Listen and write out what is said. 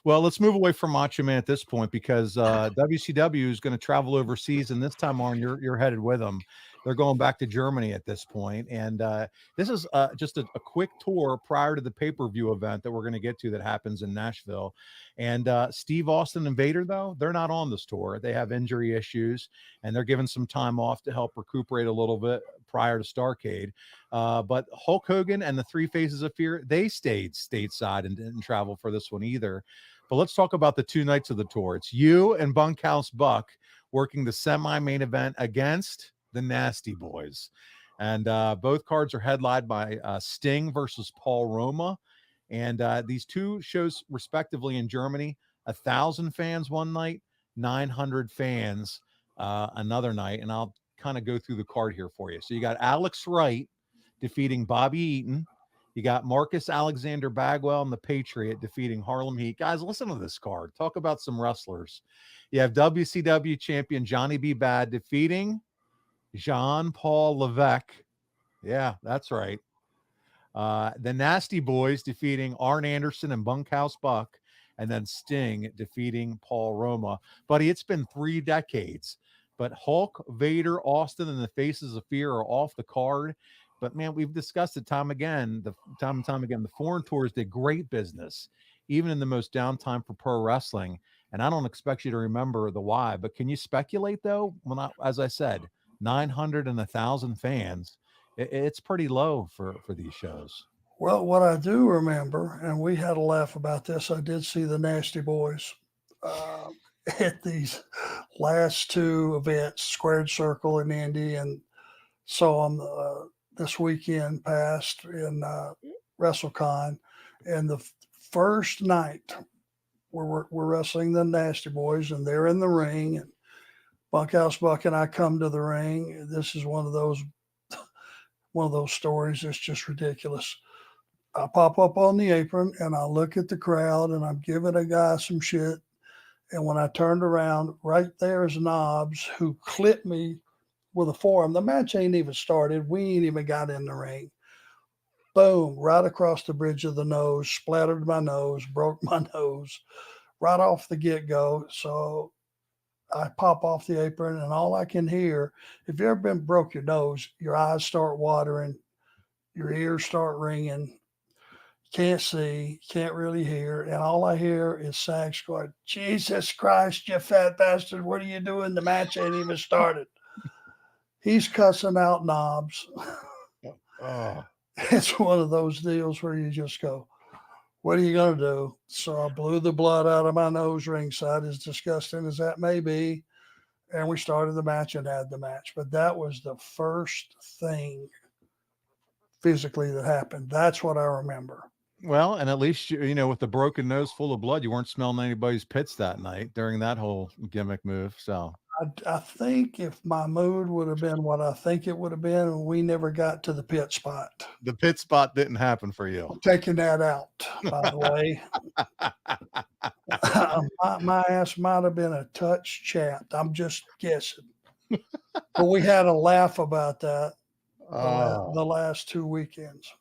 Well, let's move away from Macho Man at this point because WCW is going to travel overseas, and this time on, you're headed with them. They're going back to Germany at this point, and this is just a quick tour prior to the pay-per-view event that we're going to get to that happens in Nashville. And Steve Austin and Vader, though, they're not on this tour. They have injury issues, and they're given some time off to help recuperate a little bit prior to Starrcade. But Hulk Hogan and the Three Faces of Fear, they stayed stateside and didn't travel for this one either. But let's talk about the two nights of the tour. It's you and Bunkhouse Buck working the semi-main event against the Nasty Boys. And both cards are headlined by Sting versus Paul Roma. And these two shows respectively in Germany, 1,000 fans one night, 900 fans another night. And I'll kind of go through the card here for you. So you got Alex Wright defeating Bobby Eaton. You got Marcus Alexander Bagwell and the Patriot defeating Harlem Heat. Guys, listen to this card. Talk about some wrestlers. You have WCW champion Johnny B. Bad defeating Jean-Paul Levesque. Yeah, that's right. The Nasty Boys defeating Arn Anderson and Bunkhouse Buck, and then Sting defeating Paul Roma. Buddy, it's been 3 decades, but Hulk, Vader, Austin, and the Faces of Fear are off the card. But man, we've discussed it time and time again. The foreign tours did great business, even in the most downtime for pro wrestling. And I don't expect you to remember the why, but can you speculate though? As I said, 900 and 1,000 fans, it's pretty low for these shows. Well, what I do remember, and we had a laugh about this, I did see the Nasty Boys at these last 2 events, Squared Circle in Indy, and saw them this weekend past in WrestleCon. And the first night we're wrestling the Nasty Boys, and they're in the ring, and Bunkhouse Buck and I come to the ring. This is one of those stories that's just ridiculous. I pop up on the apron and I look at the crowd and I'm giving a guy some shit. And when I turned around, right there is Knobs, who clipped me with a forearm. The match ain't even started. We ain't even got in the ring. Boom, right across the bridge of the nose, splattered my nose, broke my nose right off the get-go. So I pop off the apron and all I can hear, if you ever broke your nose, your eyes start watering, your ears start ringing, can't see, can't really hear, and all I hear is Sags going, "Jesus Christ, you fat bastard, what are you doing? The match ain't even started." He's cussing out Knobs. Oh. It's one of those deals where you just go, what are you going to do? So I blew the blood out of my nose ringside, as disgusting as that may be. And we started the match and had the match. But that was the first thing physically that happened. That's what I remember. Well, and at least, with the broken nose full of blood, you weren't smelling anybody's pits that night during that whole gimmick move. So I think if my mood would have been what I think it would have been, we never got to the pit spot. The pit spot didn't happen for you. I'm taking that out, by the way. My ass might have been a touch chapped. I'm just guessing. But we had a laugh about that the last 2 weekends.